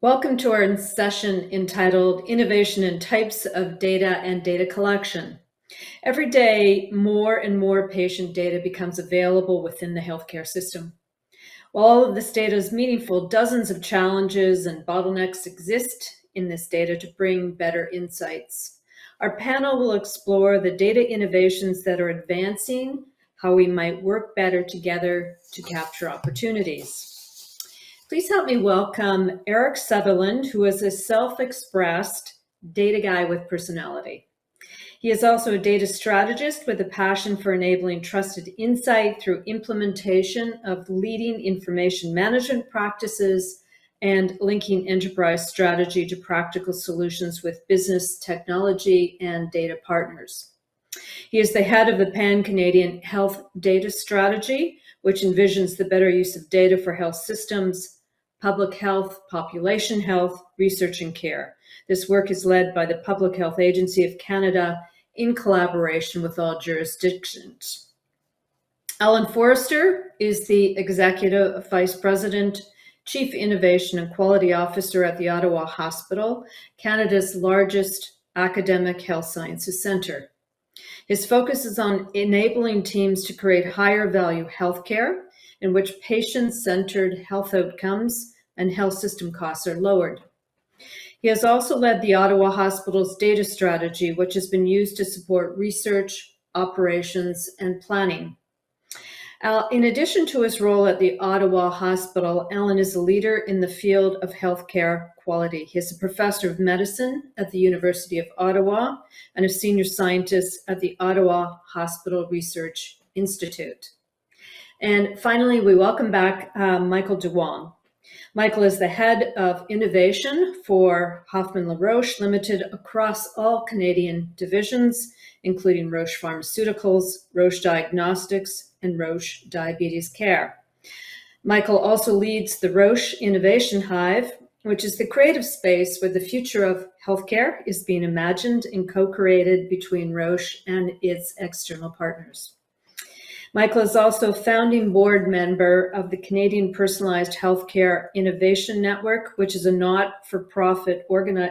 Welcome to our session entitled Innovation in Types of Data and Data Collection. Every day, more and more patient data becomes available within the healthcare system. While all of this data is meaningful, dozens of challenges and bottlenecks exist in this data to bring better insights. Our panel will explore the data innovations that are advancing, how we might work better together to capture opportunities. Please help me welcome Eric Sutherland, who is a self-expressed data guy with personality. He is also a data strategist with a passion for enabling trusted insight through implementation of leading information management practices and linking enterprise strategy to practical solutions with business, technology, and data partners. He is the head of the Pan-Canadian Health Data Strategy, which envisions the better use of data for health systems, public health, population health, research and care. This work is led by the Public Health Agency of Canada in collaboration with all jurisdictions. Alan Forster is the Executive Vice President, Chief Innovation and Quality Officer at the Ottawa Hospital, Canada's largest academic health sciences centre. His focus is on enabling teams to create higher value healthcare in which patient-centered health outcomes and health system costs are lowered. He has also led the Ottawa Hospital's data strategy, which has been used to support research, operations, and planning. In addition to his role at the Ottawa Hospital, Alan is a leader in the field of healthcare quality. He is a professor of medicine at the University of Ottawa and a senior scientist at the Ottawa Hospital Research Institute. And finally, we welcome back Michael Duong. Michael is the head of innovation for Hoffmann-La Roche Limited across all Canadian divisions, including Roche Pharmaceuticals, Roche Diagnostics, and Roche Diabetes Care. Michael also leads the Roche Innovation Hive, which is the creative space where the future of healthcare is being imagined and co-created between Roche and its external partners. Michael is also a founding board member of the Canadian Personalized Healthcare Innovation Network, which is a not-for-profit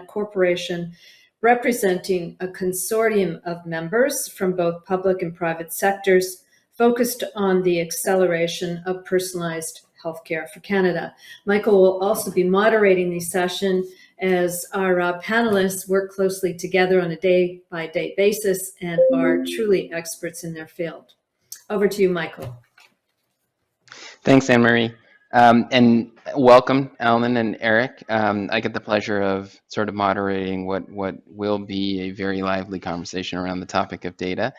corporation representing a consortium of members from both public and private sectors focused on the acceleration of personalized healthcare for Canada. Michael will also be moderating the session as our panelists work closely together on a day-by-day basis and are truly experts in their field. Over to you, Michael. Thanks, Anne-Marie. And welcome, Alan and Eric. I get the pleasure of sort of moderating what will be a very lively conversation around the topic of data.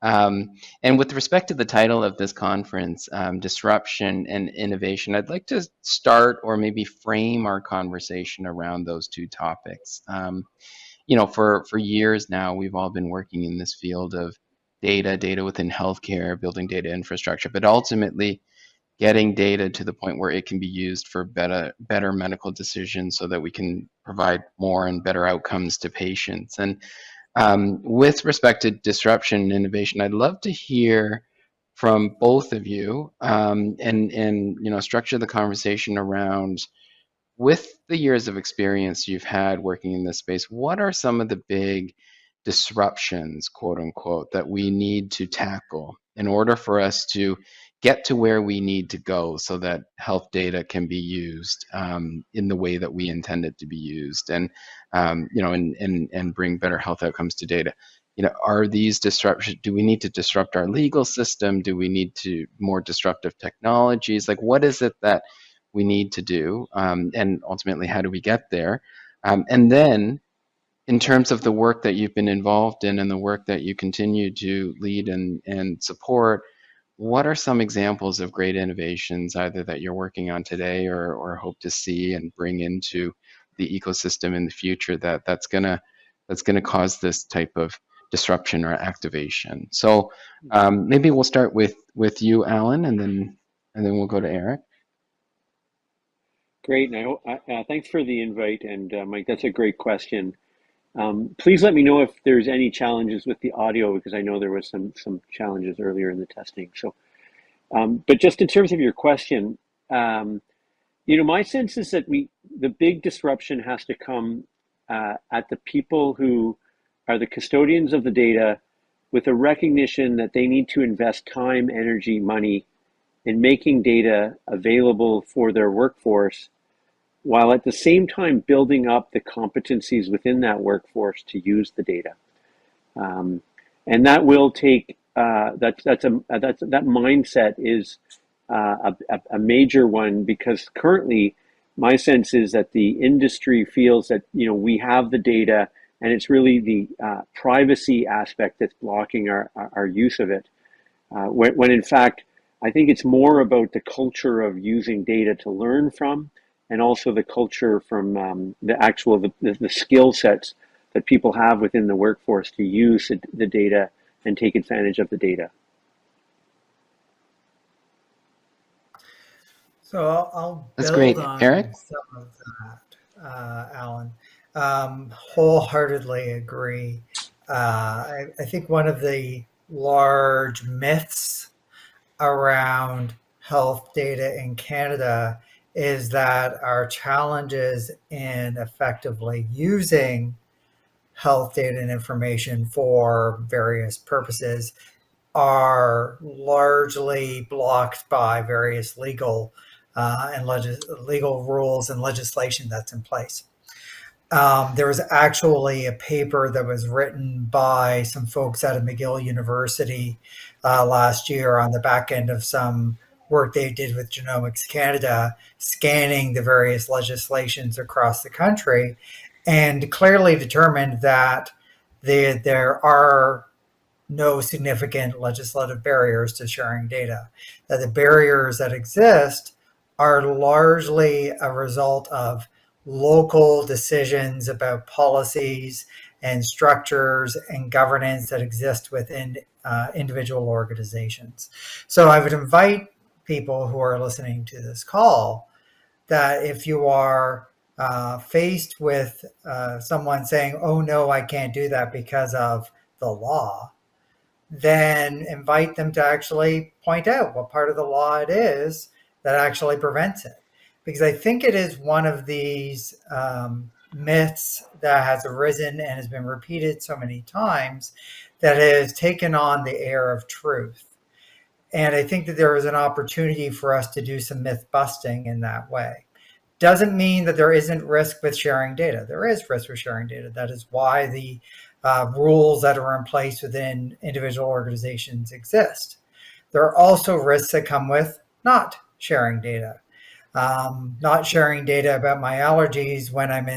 And with respect to the title of this conference, Disruption and Innovation, I'd like to start or maybe frame our conversation around those two topics. You know, for years now, we've all been working in this field of data within healthcare, building data infrastructure, but ultimately getting data to the point where it can be used for better medical decisions so that we can provide more and better outcomes to patients. And with respect to disruption and innovation, I'd love to hear from both of you and you know, structure the conversation around, with the years of experience you've had working in this space, what are some of the big disruptions, quote unquote, that we need to tackle in order for us to get to where we need to go so that health data can be used in the way that we intend it to be used, and you know, and bring better health outcomes to data. You know, are these disruptions? Do we need to disrupt our legal system? Do we need to more disruptive technologies? Like, what is it that we need to do, and ultimately, how do we get there? And then, in terms of the work that you've been involved in and the work that you continue to lead and support, what are some examples of great innovations, either that you're working on today or hope to see and bring into the ecosystem in the future that's gonna cause this type of disruption or activation? So maybe we'll start with you, Alan, and then we'll go to Eric. Great, and thanks for the invite, and Mike, that's a great question. Please let me know if there's any challenges with the audio, because I know there was some challenges earlier in the testing. So, but just in terms of your question, you know, my sense is that the big disruption has to come at the people who are the custodians of the data, with a recognition that they need to invest time, energy, money in making data available for their workforce, while at the same time building up the competencies within that workforce to use the data. And that will take that mindset is a major one, because currently my sense is that the industry feels that we have the data, and it's really the privacy aspect that's blocking our use of it. When in fact, I think it's more about the culture of using data to learn from, and also the culture from the skill sets that people have within the workforce to use the data and take advantage of the data. So I'll That's build great. on Eric? some of that, Alan. Wholeheartedly agree. I think one of the large myths around health data in Canada is that our challenges in effectively using health data and information for various purposes are largely blocked by various legal legal rules and legislation that's in place. There was actually a paper that was written by some folks out of McGill University last year on the back end of some work they did with Genomics Canada, scanning the various legislations across the country, and clearly determined that there are no significant legislative barriers to sharing data, that the barriers that exist are largely a result of local decisions about policies and structures and governance that exist within individual organizations. So I would invite people who are listening to this call that if you are faced with someone saying, oh no, I can't do that because of the law, then invite them to actually point out what part of the law it is that actually prevents it. Because I think it is one of these myths that has arisen and has been repeated so many times that has taken on the air of truth. And I think that there is an opportunity for us to do some myth busting in that way. Doesn't mean that there isn't risk with sharing data. There is risk with sharing data. That is why the rules that are in place within individual organizations exist. There are also risks that come with not sharing data. Not sharing data about my allergies when I'm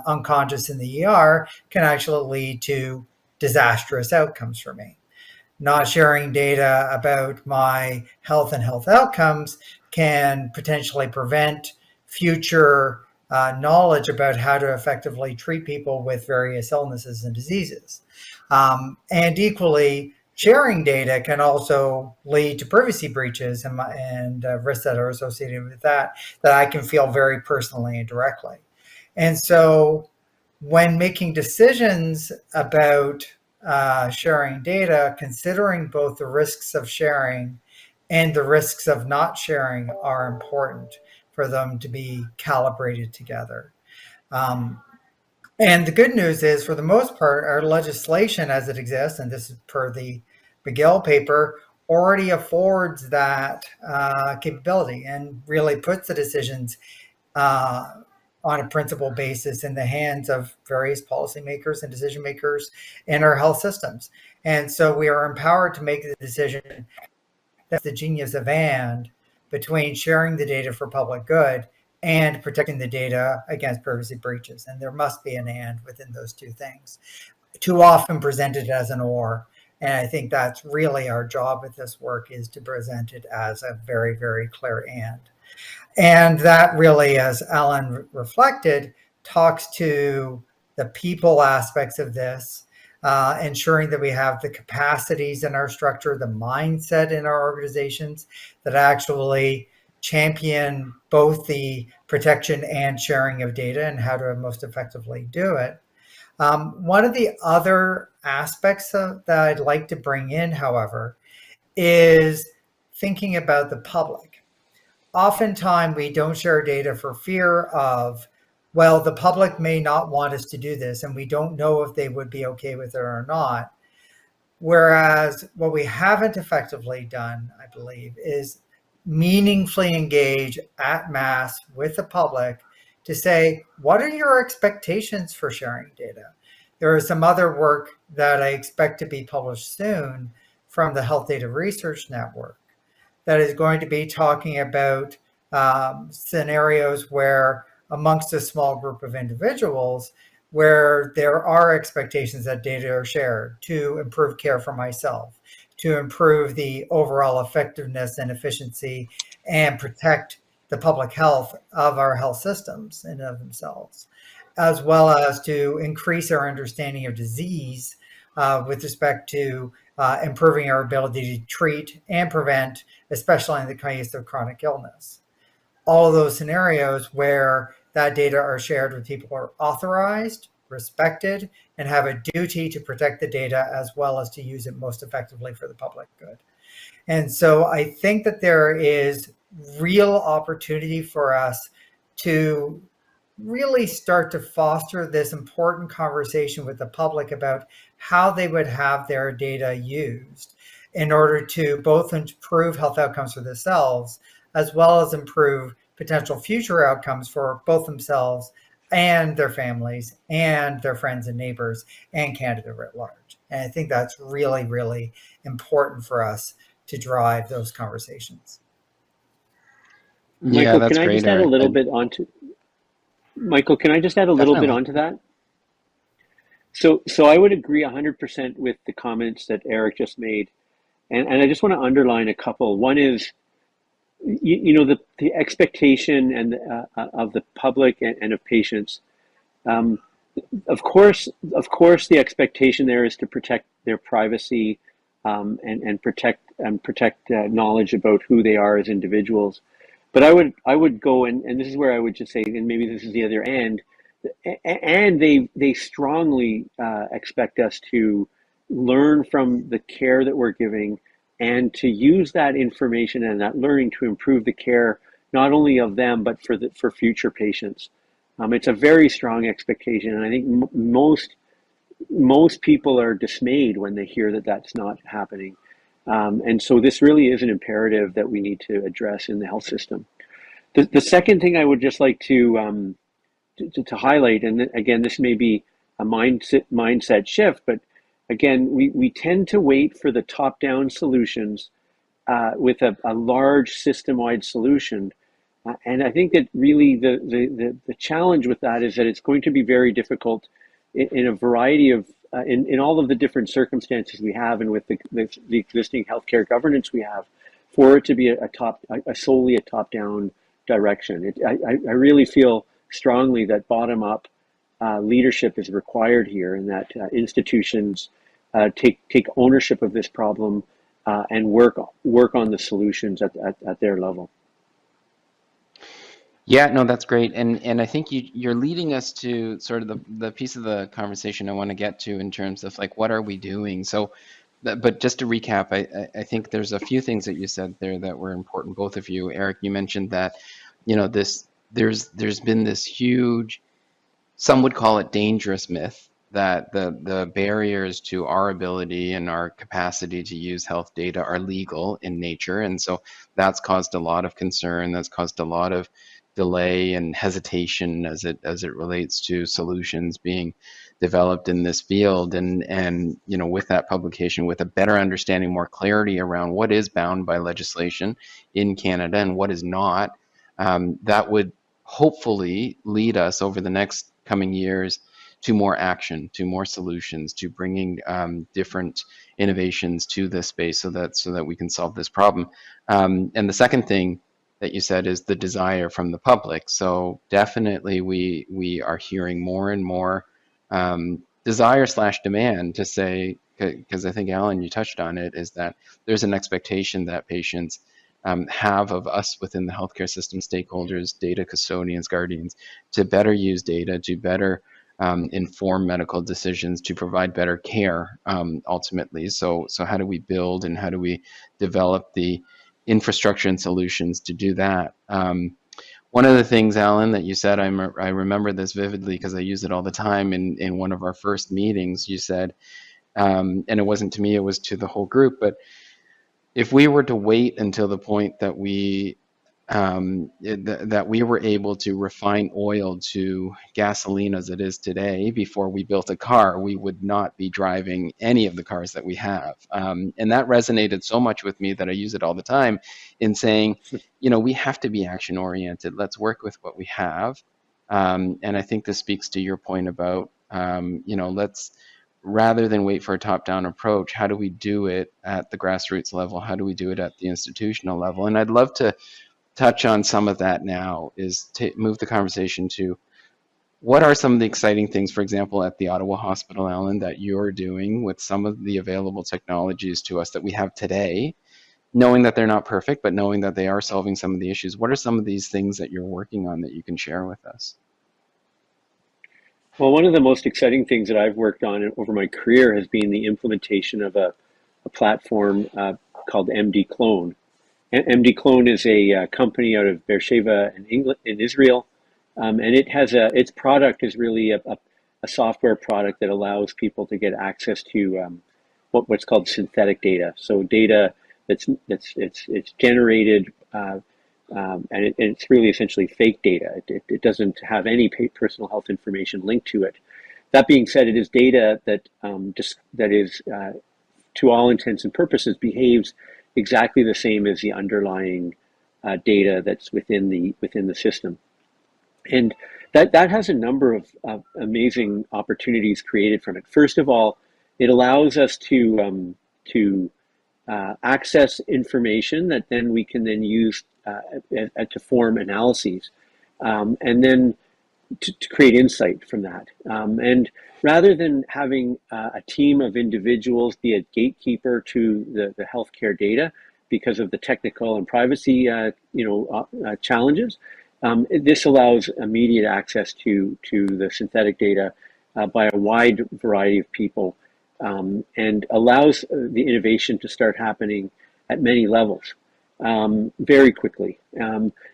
unconscious in the ER can actually lead to disastrous outcomes for me. Not sharing data about my health and health outcomes can potentially prevent future knowledge about how to effectively treat people with various illnesses and diseases. And equally, sharing data can also lead to privacy breaches and risks that are associated with that I can feel very personally and directly. And so when making decisions about sharing data, considering both the risks of sharing and the risks of not sharing are important for them to be calibrated together. And the good news is, for the most part, our legislation as it exists, and this is per the McGill paper, already affords that capability and really puts the decisions on a principle basis in the hands of various policymakers and decision makers in our health systems. And so we are empowered to make the decision. That's the genius of and between sharing the data for public good and protecting the data against privacy breaches. And there must be an and within those two things. Too often presented as an or. And I think that's really our job with this work, is to present it as a very, very clear and. And that really, as Alan reflected, talks to the people aspects of this, ensuring that we have the capacities in our structure, the mindset in our organizations that actually champion both the protection and sharing of data and how to most effectively do it. One of the other aspects that I'd like to bring in, however, is thinking about the public. oftentimes we don't share data for fear of, well, the public may not want us to do this, and we don't know if they would be okay with it or not. Whereas what we haven't effectively done, I believe, is meaningfully engage at mass with the public to say, what are your expectations for sharing data? There is some other work that I expect to be published soon from the Health Data Research Network that is going to be talking about scenarios where, amongst a small group of individuals, where there are expectations that data are shared to improve care for myself, to improve the overall effectiveness and efficiency, and protect the public health of our health systems in and of themselves, as well as to increase our understanding of disease with respect to improving our ability to treat and prevent, especially in the case of chronic illness. All of those scenarios where that data are shared with people who are authorized, respected, and have a duty to protect the data as well as to use it most effectively for the public good. And so I think that there is real opportunity for us to really start to foster this important conversation with the public about how they would have their data used in order to both improve health outcomes for themselves as well as improve potential future outcomes for both themselves and their families and their friends and neighbors and Canada writ large. And I think that's really, really important for us to drive those conversations. Yeah, Michael, that's can I great, just add a Eric. little bit onto Michael, can I just add a little bit Definitely. onto that? So I would agree 100% with the comments that Eric just made. And I just want to underline a couple. One is, the expectation and of the public and of patients. Um, of course, the expectation there is to protect their privacy, and protect knowledge about who they are as individuals. But I would go, and this is where I would just say, and maybe this is the other end, and they strongly expect us to learn from the care that we're giving, and to use that information and that learning to improve the care not only of them but for future patients. It's a very strong expectation, and I think most people are dismayed when they hear that that's not happening. And so this really is an imperative that we need to address in the health system. The second thing I would just like to highlight, and again, this may be a mindset shift, but again, we tend to wait for the top-down solutions with a large system-wide solution. And I think that really the challenge with that is that it's going to be very difficult in a variety of, in all of the different circumstances we have, and with the existing healthcare governance we have, for it to be a solely a top-down direction. I really feel strongly that bottom-up leadership is required here, and that institutions take ownership of this problem and work on the solutions at their level. Yeah, no, that's great. And I think you're leading us to sort of the piece of the conversation I want to get to in terms of like, what are we doing? So, but just to recap, I think there's a few things that you said there that were important, both of you. Eric, you mentioned that, there's been this huge, some would call it dangerous myth, that the barriers to our ability and our capacity to use health data are legal in nature. And so that's caused a lot of concern, that's caused a lot of delay and hesitation as it relates to solutions being developed in this field. And with that publication, with a better understanding, more clarity around what is bound by legislation in Canada and what is not, that would hopefully lead us over the next coming years to more action, to more solutions, to bringing different innovations to this space so that we can solve this problem. And the second thing that you said is the desire from the public. So definitely we are hearing more and more desire/demand to say, because I think, Alan, you touched on it, is that there's an expectation that patients have of us within the healthcare system, stakeholders, data custodians, guardians, to better use data, to better inform medical decisions, to provide better care ultimately. So how do we build and how do we develop the infrastructure and solutions to do that. One of the things, Alan, that you said, I remember this vividly because I use it all the time in one of our first meetings. You said, and it wasn't to me, it was to the whole group, but if we were to wait until the point that that we were able to refine oil to gasoline as it is today before we built a car, we would not be driving any of the cars that we have. And that resonated so much with me that I use it all the time in saying, we have to be action oriented. Let's work with what we have. And I think this speaks to your point about, let's, rather than wait for a top-down approach, how do we do it at the grassroots level? How do we do it at the institutional level? And I'd love to touch on some of that now, is to move the conversation to what are some of the exciting things, for example, at the Ottawa Hospital, Alan, that you're doing with some of the available technologies to us that we have today, knowing that they're not perfect, but knowing that they are solving some of the issues. What are some of these things that you're working on that you can share with us? Well, one of the most exciting things that I've worked on over my career has been the implementation of a platform called MD Clone. MD Clone is a company out of Beersheba in Israel, and it has its product is really a software product that allows people to get access to what's called synthetic data. So data that's generated and it's really essentially fake data. It doesn't have any personal health information linked to it. That being said, it is data that is to all intents and purposes behaves exactly the same as the underlying data that's within the system, and that has a number of amazing opportunities created from it. First of all, it allows us to access information that then we can then use to form analyses, and then to create insight from that. And rather than having a team of individuals be a gatekeeper to the healthcare data because of the technical and privacy challenges, this allows immediate access to the synthetic data by a wide variety of people, and allows the innovation to start happening at many levels very quickly.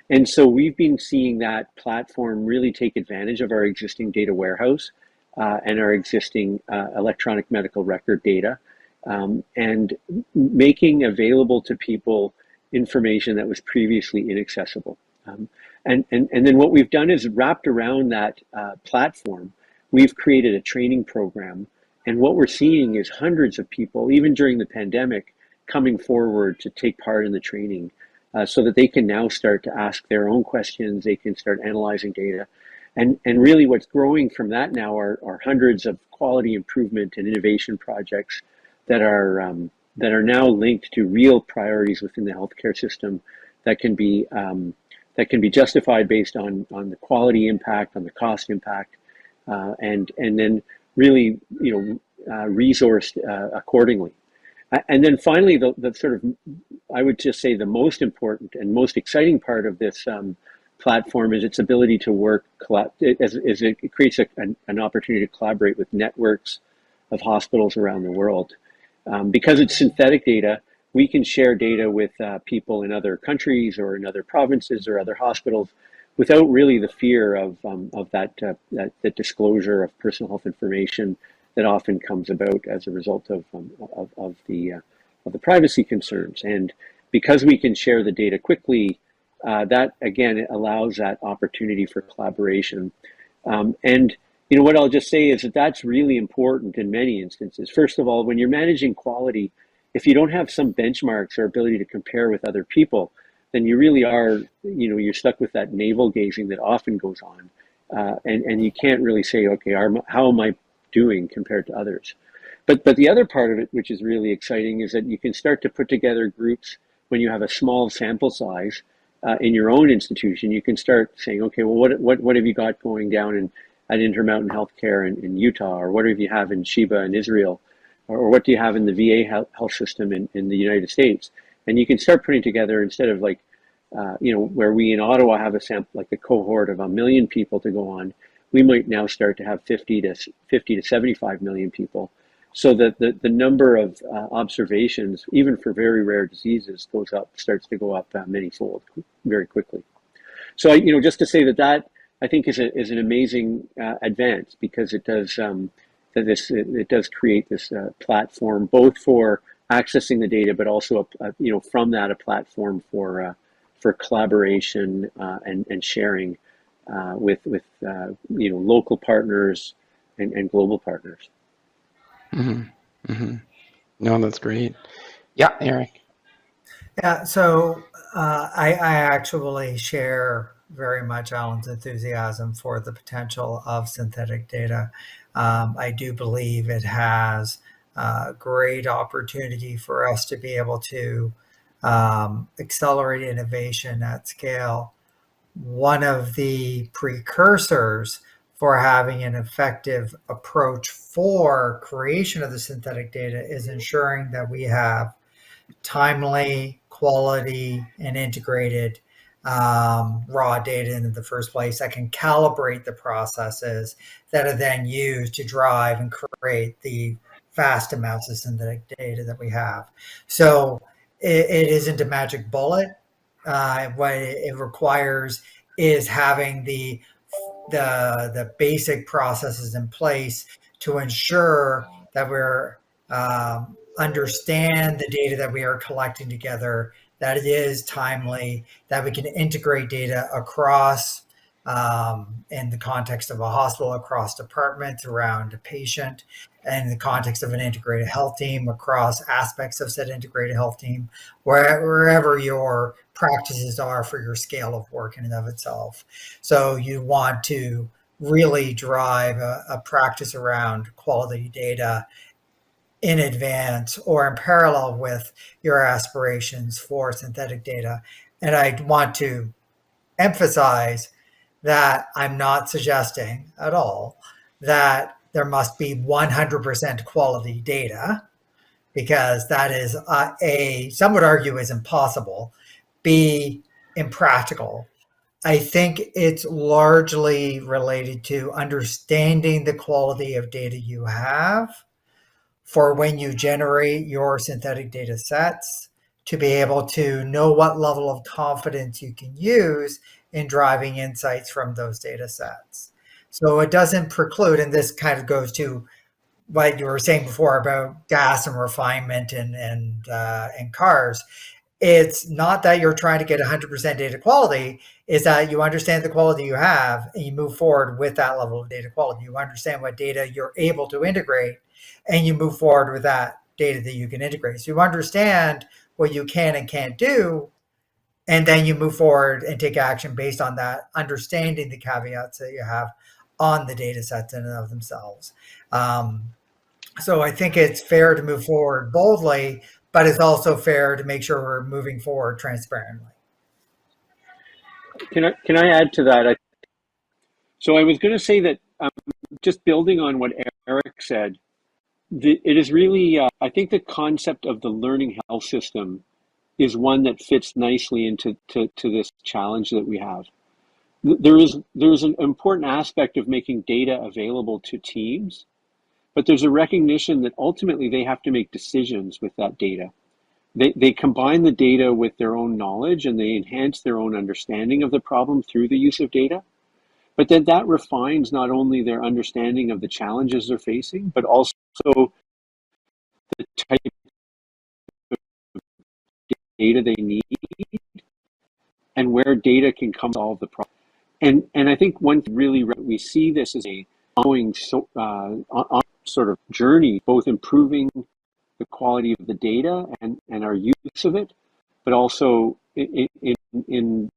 And so we've been seeing that platform really take advantage of our existing data warehouse and our existing electronic medical record data, and making available to people information that was previously inaccessible. And then what we've done is wrapped around that platform, we've created a training program. And what we're seeing is hundreds of people, even during the pandemic, coming forward to take part in the training so that they can now start to ask their own questions. They can start analyzing data. And really what's growing from that now are hundreds of quality improvement and innovation projects that are now linked to real priorities within the healthcare system that can be justified based on the quality impact, on the cost impact, and then really resourced accordingly. And then finally, the sort of, I would just say the most important and most exciting part of this platform is its ability to work, as it creates an opportunity to collaborate with networks of hospitals around the world. Because it's synthetic data, we can share data with people in other countries or in other provinces or other hospitals without really the fear of that disclosure of personal health information that often comes about as a result of the privacy concerns. And because we can share the data quickly, that again, it allows that opportunity for collaboration. And what I'll just say is that that's really important in many instances. First of all, when you're managing quality, if you don't have some benchmarks or ability to compare with other people, then you really are, you're stuck with that navel gazing that often goes on. And you can't really say, okay, how am I doing compared to others? But the other part of it, which is really exciting, is that you can start to put together groups when you have a small sample size in your own institution. You can start saying, okay, well, what have you got going down at Intermountain Healthcare in Utah, or what do you have in Sheba in Israel, or what do you have in the VA health system in the United States? And you can start putting together, instead of like, where we in Ottawa have a sample, like a cohort of 1 million people to go on, we might now start to have 50 to 75 million people. so that the number of observations, even for very rare diseases, starts to go up many-fold very quickly. So, just to say that I think is an amazing advance, because it does it does create this platform both for accessing the data, but also from that a platform for collaboration and sharing with local partners and global partners. Mm-hmm. Mm-hmm. No, that's great. Yeah, Eric. Yeah, so I actually share very much Alan's enthusiasm for the potential of synthetic data. I do believe it has great opportunity for us to be able to accelerate innovation at scale. One of the precursors for having an effective approach for creation of the synthetic data is ensuring that we have timely, quality, and integrated raw data in the first place that can calibrate the processes that are then used to drive and create the vast amounts of synthetic data that we have. So it isn't a magic bullet. What it requires is having the basic processes in place to ensure that we're understand the data that we are collecting together, that it is timely, that we can integrate data across in the context of a hospital, across departments, around a patient, and in the context of an integrated health team, across aspects of said integrated health team, wherever your practices are for your scale of work in and of itself. So you want to really drive a practice around quality data in advance or in parallel with your aspirations for synthetic data. And I want to emphasize that I'm not suggesting at all that there must be 100% quality data, because that is some would argue is impossible, B, impractical. I think it's largely related to understanding the quality of data you have for when you generate your synthetic data sets, to be able to know what level of confidence you can use in driving insights from those data sets. So it doesn't preclude, and this kind of goes to what you were saying before about gas and refinement and cars. It's not that you're trying to get 100% data quality, is that you understand the quality you have and you move forward with that level of data quality. You understand what data you're able to integrate and you move forward with that data that you can integrate. So you understand what you can and can't do, and then you move forward and take action based on that, understanding the caveats that you have on the data sets in and of themselves. So I think it's fair to move forward boldly, but it's also fair to make sure we're moving forward transparently. Can I add to that? So I was going to say that just building on what Eric said, it is really, I think the concept of the learning health system is one that fits nicely into this challenge that we have. There's an important aspect of making data available to teams, but there's a recognition that ultimately they have to make decisions with that data. They combine the data with their own knowledge and they enhance their own understanding of the problem through the use of data. But then that refines not only their understanding of the challenges they're facing, but also the type of data they need and where data can come to solve the problem. And I think one really, we see this as a ongoing sort of journey, both improving the quality of the data and our use of it, but also in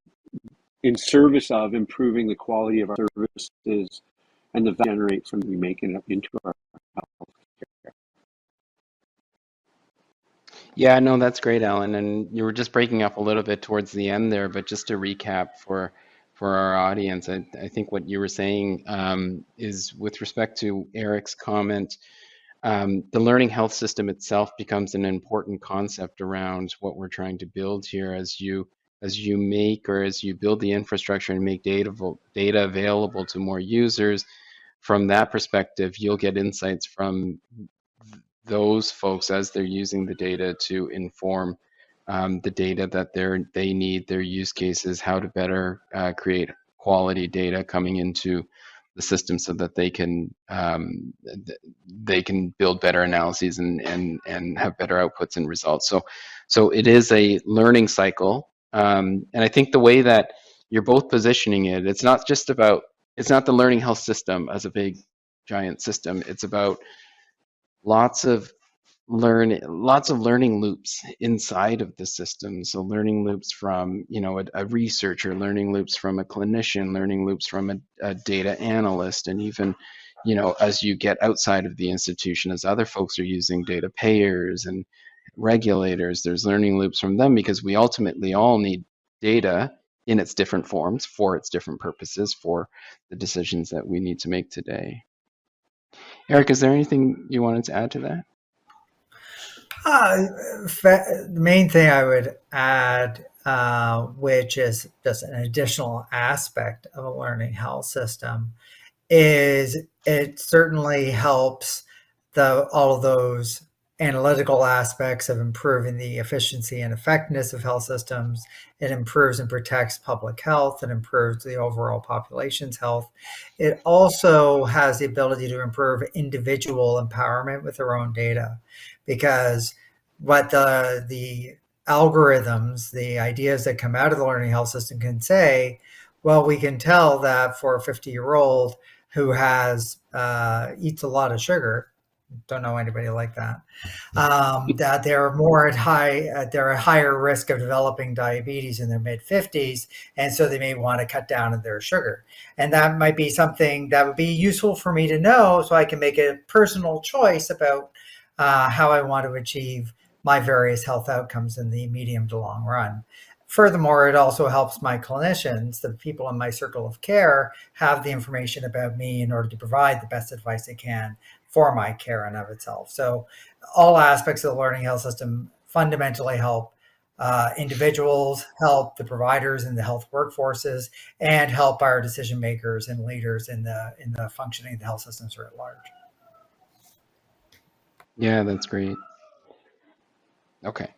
service of improving the quality of our services and the value generate from we make it into our health care. Yeah, no, that's great, Alan. And you were just breaking up a little bit towards the end there, but just to recap for our audience, I think what you were saying is with respect to Eric's comment, the learning health system itself becomes an important concept around what we're trying to build here as you make, or as you build the infrastructure and make data available to more users. From that perspective, you'll get insights from those folks, as they're using the data to inform the data that they need, their use cases, how to better create quality data coming into the system so that they can build better analyses and have better outputs and results. So it is a learning cycle, and I think the way that you're both positioning it, it's not the learning health system as a big giant system. It's about lots of learning loops inside of the system. So learning loops from a researcher, learning loops from a clinician, learning loops from a data analyst, and even as you get outside of the institution, as other folks are using data, payers and regulators, there's learning loops from them, because we ultimately all need data in its different forms for its different purposes for the decisions that we need to make today. Eric, is there anything you wanted to add to that? The main thing I would add, which is just an additional aspect of a learning health system, is it certainly helps all of those analytical aspects of improving the efficiency and effectiveness of health systems. It improves and protects public health. It improves the overall population's health. It also has the ability to improve individual empowerment with their own data, because what the algorithms, the ideas that come out of the learning health system can say, well, we can tell that for a 50-year-old who has eats a lot of sugar, don't know anybody like that, that they're they're at higher risk of developing diabetes in their mid-50s, and so they may want to cut down on their sugar. And that might be something that would be useful for me to know, so I can make a personal choice about how I want to achieve my various health outcomes in the medium to long run. Furthermore, it also helps my clinicians, the people in my circle of care, have the information about me in order to provide the best advice they can for my care and of itself. So all aspects of the learning health system fundamentally help individuals, help the providers in the health workforces, and help our decision makers and leaders in the functioning of the health systems at large. Yeah, that's great. Okay.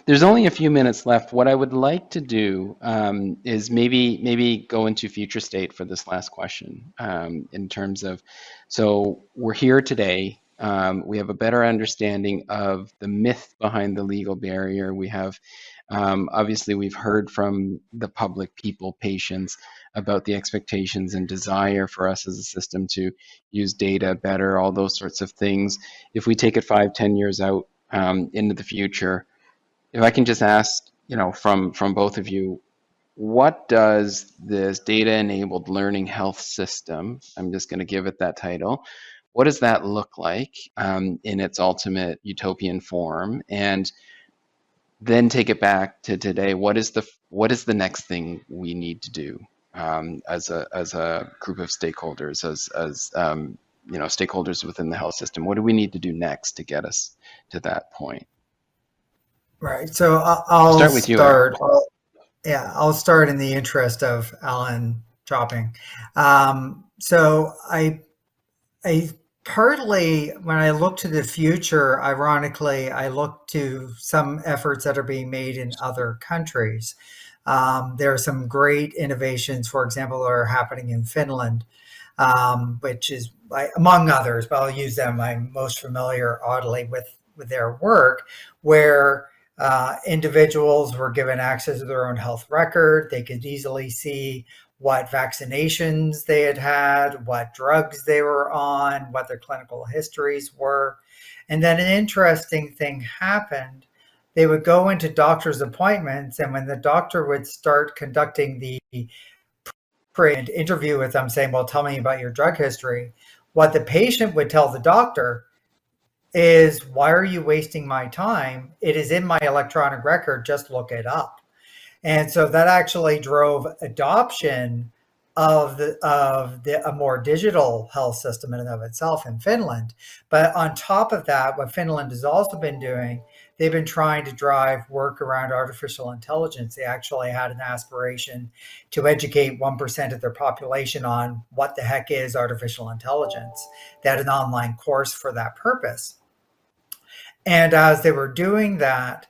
There's only a few minutes left. What I would like to do is maybe go into future state for this last question, in terms of, so we're here today. We have a better understanding of the myth behind the legal barrier. We have, obviously, we've heard from the public, people, patients, about the expectations and desire for us as a system to use data better, all those sorts of things. If we take it 5-10 years out into the future, if I can just ask, from both of you, what does this data-enabled learning health system, I'm just going to give it that title, what does that look like in its ultimate utopian form? And then take it back to today. What is the next thing we need to do as a group of stakeholders, as stakeholders within the health system? What do we need to do next to get us to that point? Right. So I'll start with you, Eric. I'll start in the interest of Alan dropping. So I partly, when I look to the future, ironically, I look to some efforts that are being made in other countries. There are some great innovations, for example, that are happening in Finland, which is, among others, but I'll use them. I'm most familiar, oddly, with their work, where individuals were given access to their own health record. They could easily see what vaccinations they had, what drugs they were on, what their clinical histories were. And then an interesting thing happened. They would go into doctor's appointments, and when the doctor would start conducting the interview with them, saying, well, tell me about your drug history, what the patient would tell the doctor is, why are you wasting my time? It is in my electronic record, just look it up. And so that actually drove adoption of a more digital health system in and of itself in Finland. But on top of that, what Finland has also been doing, they've been trying to drive work around artificial intelligence. They actually had an aspiration to educate 1% of their population on what the heck is artificial intelligence. They had an online course for that purpose. And as they were doing that,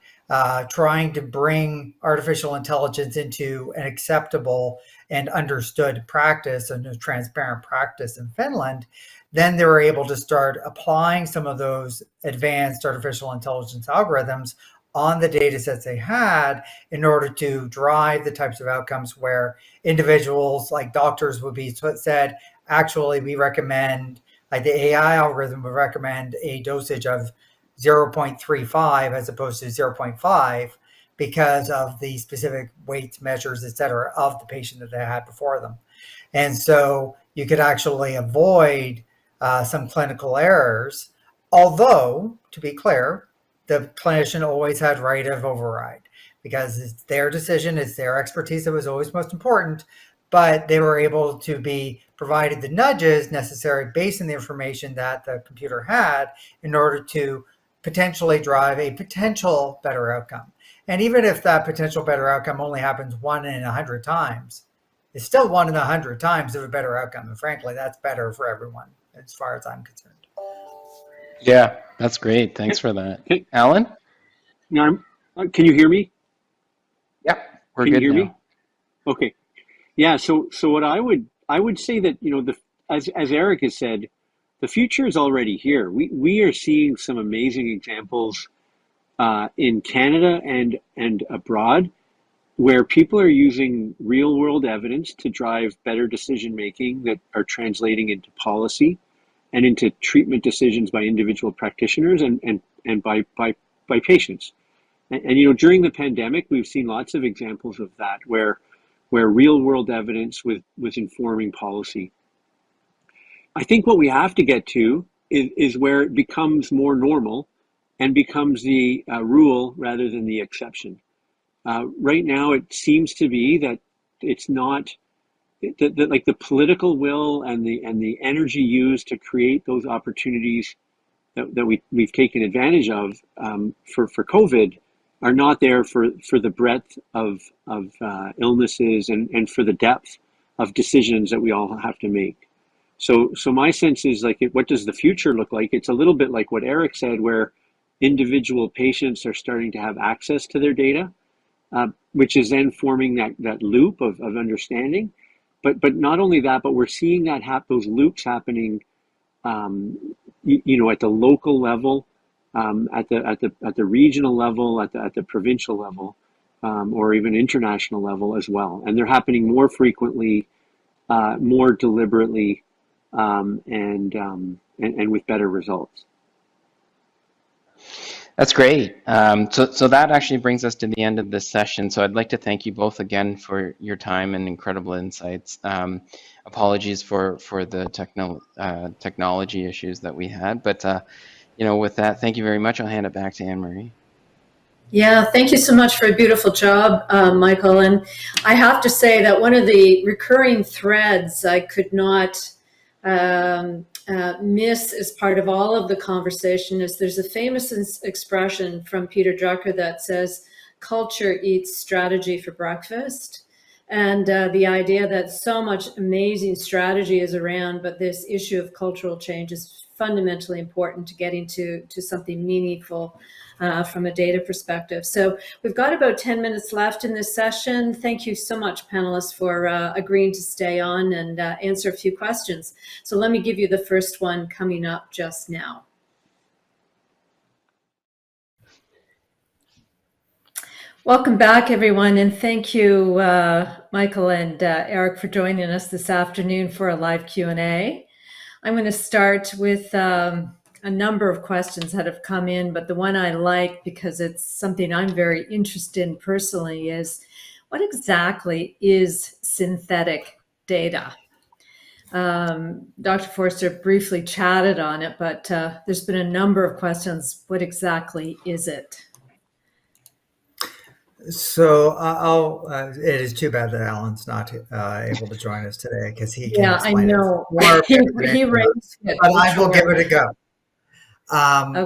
trying to bring artificial intelligence into an acceptable and understood practice and a transparent practice in Finland, then they were able to start applying some of those advanced artificial intelligence algorithms on the data sets they had in order to drive the types of outcomes where individuals like doctors would be said, actually, we recommend, like the AI algorithm would recommend a dosage of 0.35 as opposed to 0.5 because of the specific weights, measures, et cetera, of the patient that they had before them. And so you could actually avoid some clinical errors, although, to be clear, the clinician always had right of override because it's their decision, it's their expertise that was always most important, but they were able to be provided the nudges necessary based on the information that the computer had in order to potentially drive a potential better outcome. And even if that potential better outcome only happens 1 in 100 times, it's still 1 in 100 times of a better outcome. And frankly, that's better for everyone as far as I'm concerned. Yeah, that's great. Thanks for that. Okay. Alan? Now, can you hear me? Yep, we're Can you good hear now. me? Okay. Yeah. So what I would say that, as Eric has said, the future is already here. We are seeing some amazing examples in Canada and abroad, where people are using real world evidence to drive better decision making that are translating into policy and into treatment decisions by individual practitioners and by patients. And during the pandemic, we've seen lots of examples of that where real world evidence was informing policy. I think what we have to get to is where it becomes more normal and becomes the rule rather than the exception. Right now, it seems to be that it's not that like the political will and the energy used to create those opportunities that we've taken advantage of for COVID are not there for the breadth of illnesses and for the depth of decisions that we all have to make. So my sense is like, what does the future look like? It's a little bit like what Eric said, where individual patients are starting to have access to their data, which is then forming that loop of understanding. But not only that, but we're seeing that those loops happening, at the local level, at the regional level, at the provincial level, or even international level as well. And they're happening more frequently, more deliberately, and with better results. That's great. So that actually brings us to the end of this session. So I'd like to thank you both again for your time and incredible insights. Apologies for the technology issues that we had, but with that, thank you very much. I'll hand it back to Anne-Marie. Yeah, thank you so much for a beautiful job, Michael. And I have to say that one of the recurring threads I could not miss as part of all of the conversation is there's a famous expression from Peter Drucker that says, culture eats strategy for breakfast. And the idea that so much amazing strategy is around, but this issue of cultural change is fundamentally important to getting to something meaningful from a data perspective. So we've got about 10 minutes left in this session. Thank you so much, panelists, for agreeing to stay on and answer a few questions. So let me give you the first one coming up just now. Welcome back, everyone, and thank you, Michael and Eric, for joining us this afternoon for a live Q&A. I'm going to start with a number of questions that have come in, but the one I like, because it's something I'm very interested in personally, is what exactly is synthetic data? Dr. Forster briefly chatted on it, but there's been a number of questions. What exactly is it? So it is too bad that Alan's not able to join us today because he can explain it. He raised it. But I will give it a go.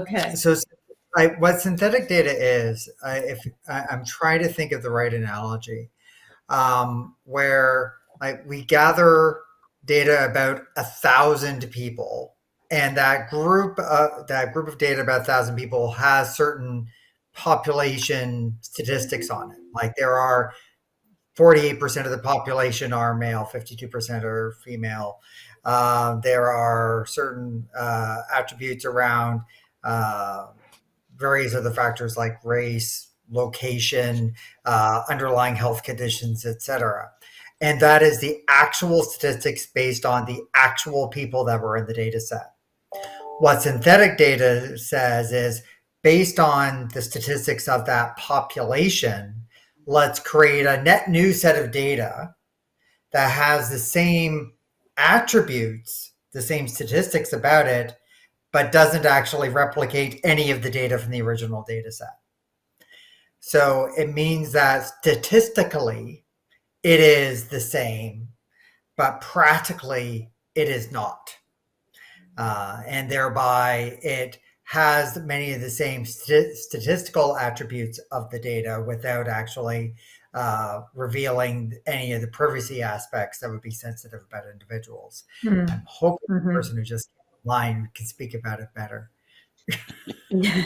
Okay. So what synthetic data is, if I'm trying to think of the right analogy, where we gather data about 1,000 people and that group of data, about 1,000 people, has certain population statistics on it. Like there are 48% of the population are male, 52% are female. There are certain attributes around various other factors like race, location, underlying health conditions, etc. And that is the actual statistics based on the actual people that were in the data set. What synthetic data says is, based on the statistics of that population, let's create a net new set of data that has the same attributes, the same statistics about it, but doesn't actually replicate any of the data from the original data set. So it means that statistically it is the same, but practically it is not. And thereby it has many of the same statistical attributes of the data without actually revealing any of the privacy aspects that would be sensitive about individuals. Mm. I'm hoping the Mhm. person who just came online can speak about it better. Yeah.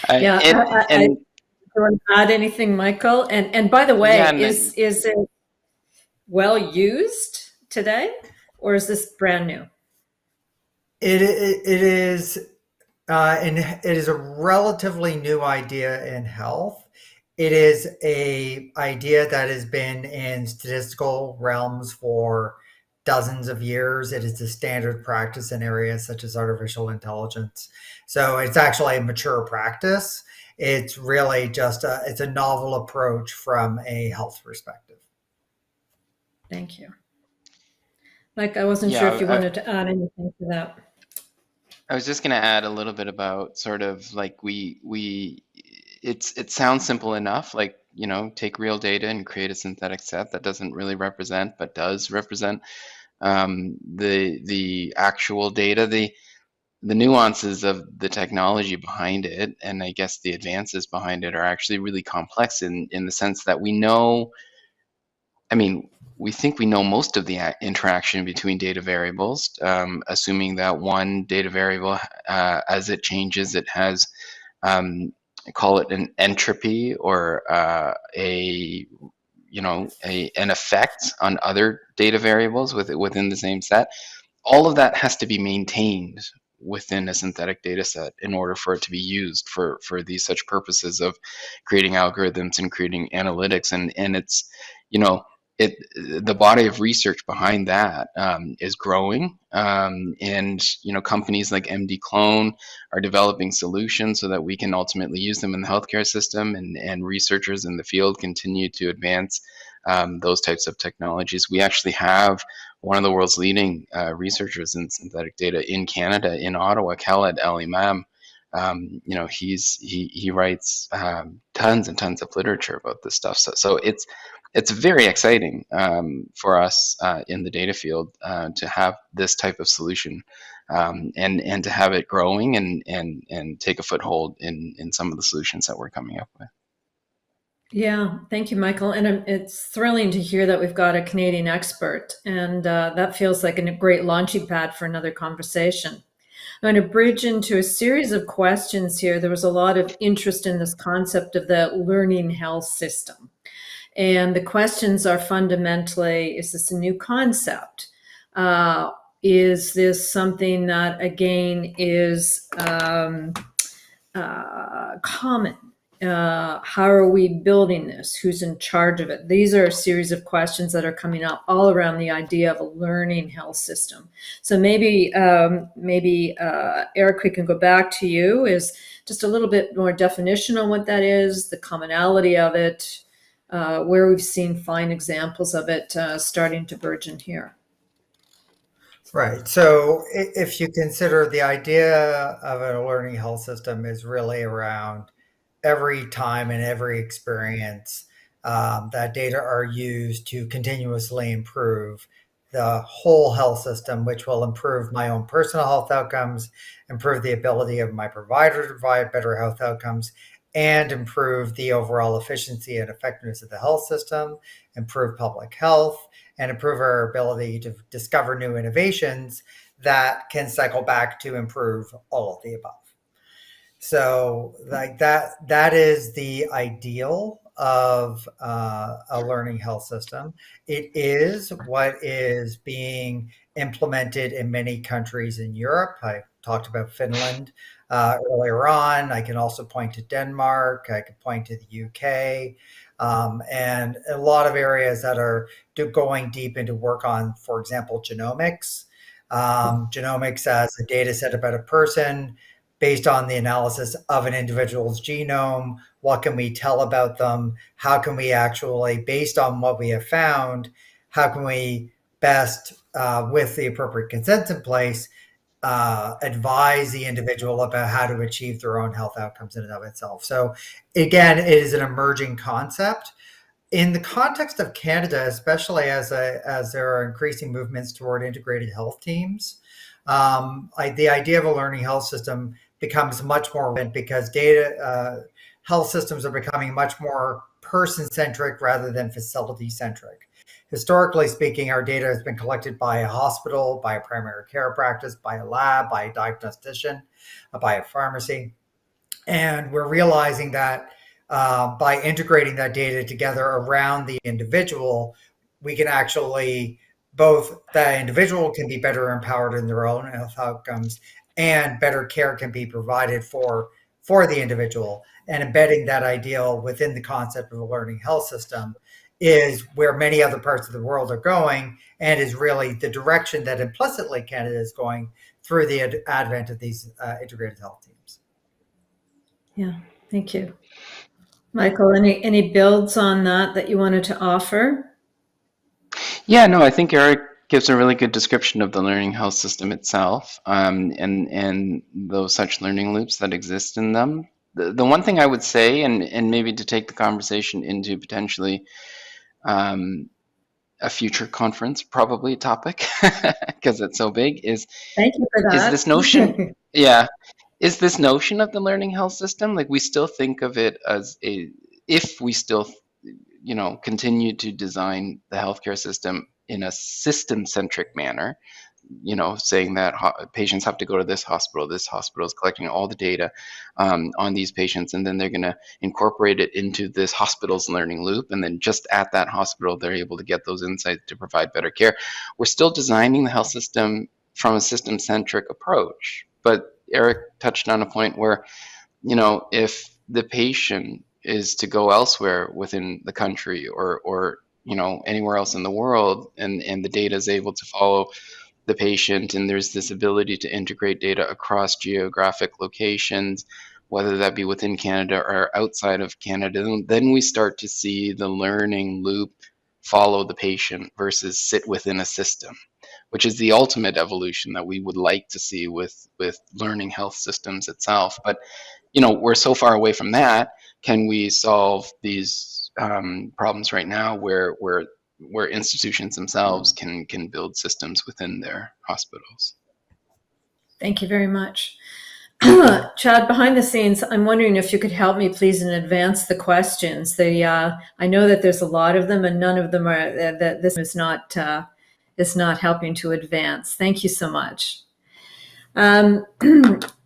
And Do you want to add anything, Michael? And by the yeah, way, and is it well used today, or is this brand new? It is, and it is a relatively new idea in health. It is a idea that has been in statistical realms for dozens of years. It is the standard practice in areas such as artificial intelligence. So it's actually a mature practice. It's really just it's a novel approach from a health perspective. Thank you. Like, I wasn't sure if you yeah, wanted to add anything to that. I was just going to add a little bit about sort of like it sounds simple enough, like, take real data and create a synthetic set that doesn't really represent, but does represent the actual data, the nuances of the technology behind it, and I guess the advances behind it are actually really complex in the sense that we know, I mean, we think we know most of the interaction between data variables, assuming that one data variable, as it changes, it has, call it an entropy or an effect on other data variables within the same set. All of that has to be maintained within a synthetic data set in order for it to be used for these such purposes of creating algorithms and creating analytics. And it's, the body of research behind that is growing. And, companies like MD Clone are developing solutions so that we can ultimately use them in the healthcare system, and researchers in the field continue to advance those types of technologies. We actually have one of the world's leading researchers in synthetic data in Canada, in Ottawa, Khaled Al-Imam. He writes tons and tons of literature about this stuff. So it's very exciting for us in the data field to have this type of solution, and to have it growing and take a foothold in some of the solutions that we're coming up with. Yeah, thank you, Michael. And it's thrilling to hear that we've got a Canadian expert, and that feels like a great launching pad for another conversation. I'm going to bridge into a series of questions here. There was a lot of interest in this concept of the learning health system. And the questions are fundamentally, is this a new concept? Is this something that, again, is common? How are we building this? Who's in charge of it? These are a series of questions that are coming up all around the idea of a learning health system. So maybe Eric, we can go back to you. Is just a little bit more definition on what that is, the commonality of it, where we've seen fine examples of it starting to burgeon here. Right. So if you consider the idea of a learning health system is really around every time and every experience that data are used to continuously improve the whole health system, which will improve my own personal health outcomes, improve the ability of my provider to provide better health outcomes, and improve the overall efficiency and effectiveness of the health system, improve public health, and improve our ability to discover new innovations that can cycle back to improve all of the above. So like that is the ideal of a learning health system. It is what is being implemented in many countries in Europe. I talked about Finland earlier on. I can also point to Denmark. I could point to the UK. And a lot of areas that are going deep into work on, for example, genomics. Genomics as a data set about a person based on the analysis of an individual's genome. What can we tell about them? How can we actually, based on what we have found, how can we best, with the appropriate consents in place, advise the individual about how to achieve their own health outcomes in and of itself? So again, it is an emerging concept. In the context of Canada, especially as there are increasing movements toward integrated health teams, the idea of a learning health system becomes much more relevant because health systems are becoming much more person-centric rather than facility-centric. Historically speaking, our data has been collected by a hospital, by a primary care practice, by a lab, by a diagnostician, by a pharmacy. And we're realizing that by integrating that data together around the individual, we can actually, both that individual can be better empowered in their own health outcomes, and better care can be provided for the individual. And embedding that ideal within the concept of a learning health system is where many other parts of the world are going, and is really the direction that implicitly Canada is going through the advent of these integrated health teams. Yeah, thank you. Michael, any builds on that you wanted to offer? Yeah, no, I think Eric gives a really good description of the learning health system itself, and those such learning loops that exist in them. The one thing I would say, and maybe to take the conversation into potentially a future conference, probably topic, because it's so big, Thank you for that. Is this notion, yeah, is this notion of the learning health system, like we still think of it as if we still, continue to design the healthcare system in a system-centric manner, saying that patients have to go to this hospital is collecting all the data on these patients, and then they're going to incorporate it into this hospital's learning loop, and then just at that hospital, they're able to get those insights to provide better care. We're still designing the health system from a system-centric approach. But Eric touched on a point where, if the patient is to go elsewhere within the country or anywhere else in the world, and the data is able to follow the patient, and there's this ability to integrate data across geographic locations, whether that be within Canada or outside of Canada, then we start to see the learning loop follow the patient versus sit within a system, which is the ultimate evolution that we would like to see with learning health systems itself. But we're so far away from that. Can we solve these problems right now where institutions themselves can build systems within their hospitals? Thank you very much. Chad, behind the scenes, I'm wondering if you could help me, please, and advance the questions. I know that there's a lot of them, and none of them are. This is not helping to advance. Thank you so much.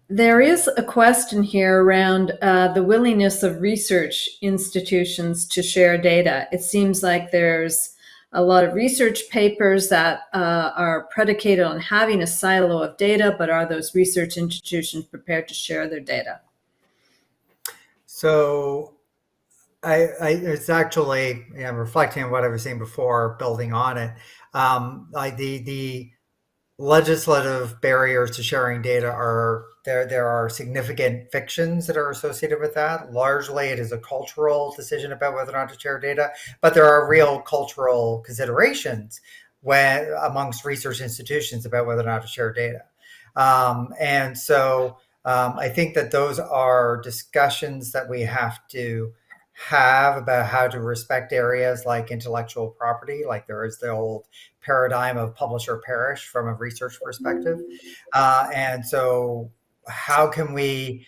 There is a question here around the willingness of research institutions to share data. It seems like there's a lot of research papers that are predicated on having a silo of data, but are those research institutions prepared to share their data? So it's actually, reflecting on what I was saying before, building on it, the legislative barriers to sharing data are there are significant fictions that are associated with that. Largely it is a cultural decision about whether or not to share data, but there are real cultural considerations amongst research institutions about whether or not to share data. And so I think that those are discussions that we have to have about how to respect areas like intellectual property. Like there is the old paradigm of publish or perish from a research perspective. And so how can we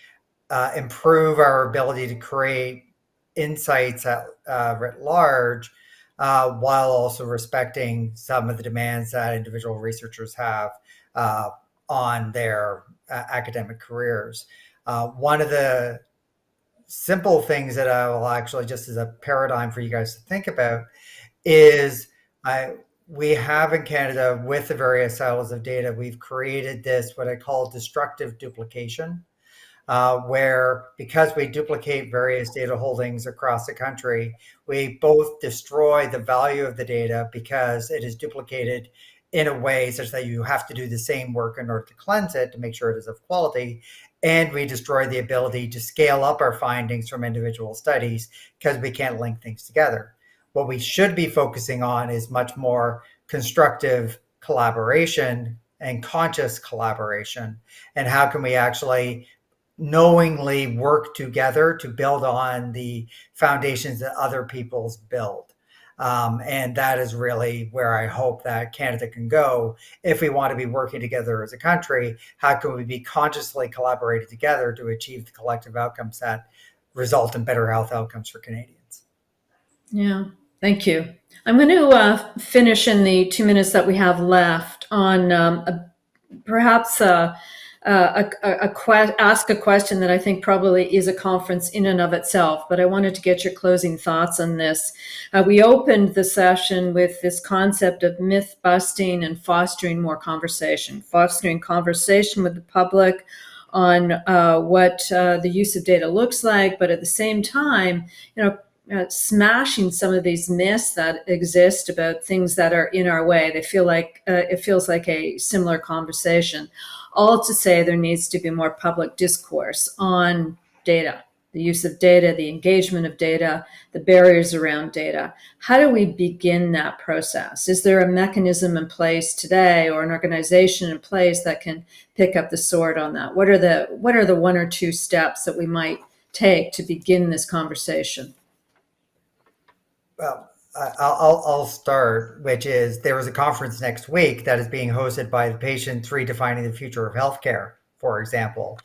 improve our ability to create insights at large while also respecting some of the demands that individual researchers have on their academic careers. One of the simple things that I will actually, just as a paradigm for you guys to think about, is we have in Canada, with the various silos of data, we've created this, what I call destructive duplication, where because we duplicate various data holdings across the country, we both destroy the value of the data because it is duplicated in a way such that you have to do the same work in order to cleanse it to make sure it is of quality. And we destroy the ability to scale up our findings from individual studies because we can't link things together. What we should be focusing on is much more constructive collaboration and conscious collaboration. And how can we actually knowingly work together to build on the foundations that other people's build. And that is really where I hope that Canada can go. If we want to be working together as a country, how can we be consciously collaborating together to achieve the collective outcomes that result in better health outcomes for Canadians? Yeah, thank you. I'm going to finish in the 2 minutes that we have left on perhaps ask a question that I think probably is a conference in and of itself, but I wanted to get your closing thoughts on this. We opened the session with this concept of myth busting and fostering more conversation, fostering conversation with the public on what the use of data looks like, but at the same time, smashing some of these myths that exist about things that are in our way. They feel like it feels like a similar conversation. All to say there needs to be more public discourse on data, the use of data, the engagement of data, the barriers around data. How do we begin that process? Is there a mechanism in place today or an organization in place that can pick up the sword on that? What are the 1 or 2 steps that we might take to begin this conversation? Well, I'll start, which is there is a conference next week that is being hosted by the Patients Redefining the Future of Healthcare, for example,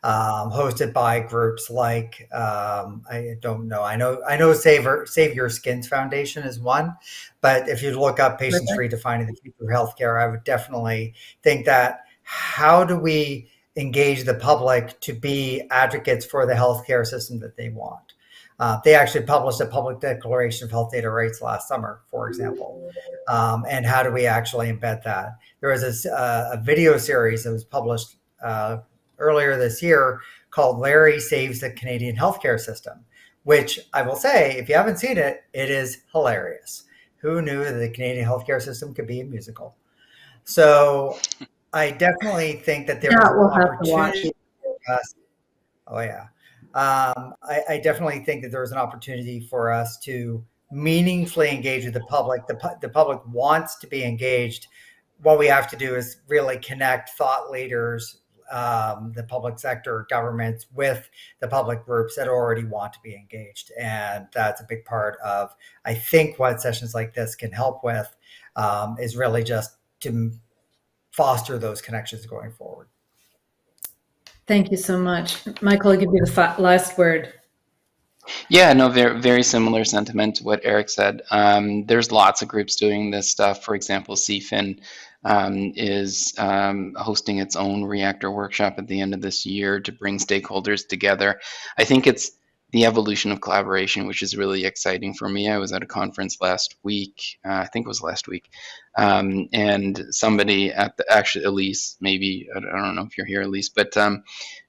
hosted by groups like I don't know. I know Save Your Skins Foundation is one, but if you look up Patients Redefining the Future of Healthcare, I would definitely think that how do we engage the public to be advocates for the healthcare system that they want? They actually published a public declaration of health data rights last summer, for example. And how do we actually embed that? There was a video series that was published earlier this year called Larry Saves the Canadian Healthcare System, which I will say, if you haven't seen it, it is hilarious. Who knew that the Canadian healthcare system could be a musical? So I definitely think that there is an opportunity for us. Oh, yeah. I definitely think that there's an opportunity for us to meaningfully engage with the public. The public wants to be engaged. What we have to do is really connect thought leaders, the public sector, governments, with the public groups that already want to be engaged. And that's a big part of, I think, what sessions like this can help with, is really just to foster those connections going forward. Thank you so much. Michael, I'll give you the last word. Yeah, no, very, very similar sentiment to what Eric said. There's lots of groups doing this stuff. For example, CFIN is hosting its own reactor workshop at the end of this year to bring stakeholders together. I think it's the evolution of collaboration, which is really exciting for me. I was at a conference last week, I think it was last week, and somebody at actually Elise, maybe, I don't know if you're here, Elise, but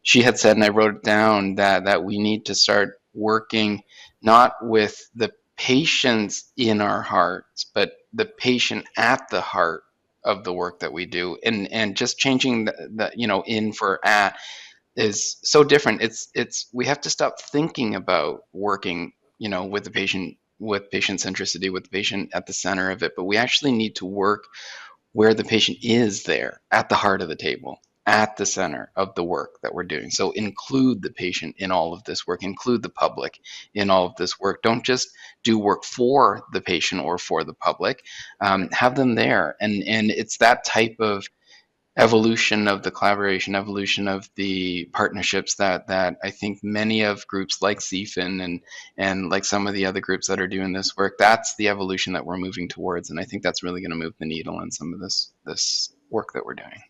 she had said, and I wrote it down, that we need to start working not with the patients in our hearts, but the patient at the heart of the work that we do, and just changing the in for at is so different. It's we have to stop thinking about working with the patient, with patient centricity, with the patient at the center of it, but we actually need to work where the patient is, there at the heart of the table, at the center of the work that we're doing. So include the patient in all of this work, include the public in all of this work. Don't just do work for the patient or for the public, have them there. And it's that type of evolution of the collaboration, evolution of the partnerships that I think many of groups like CFIN and like some of the other groups that are doing this work, that's the evolution that we're moving towards. And I think that's really going to move the needle on some of this work that we're doing.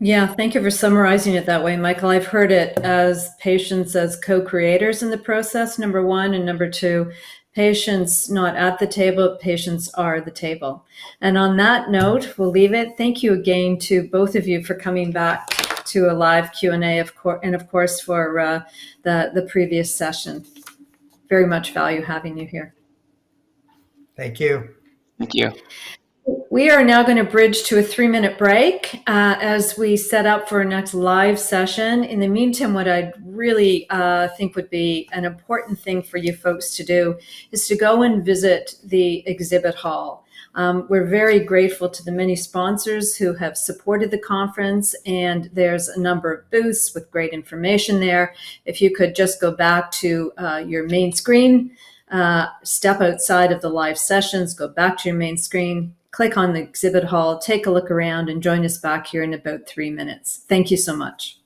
Yeah, thank you for summarizing it that way, Michael. I've heard it as patients as co-creators in the process, number one, and number two, patients not at the table, patients are the table. And on that note, we'll leave it. Thank you again to both of you for coming back to a live Q&A, and of course for the previous session. Very much value having you here. Thank you. Thank you. We are now going to bridge to a 3-minute break as we set up for our next live session. In the meantime, what I'd really think would be an important thing for you folks to do is to go and visit the exhibit hall. We're very grateful to the many sponsors who have supported the conference, and there's a number of booths with great information there. If you could just go back to your main screen, step outside of the live sessions, go back to your main screen, click on the exhibit hall, take a look around, and join us back here in about 3 minutes. Thank you so much.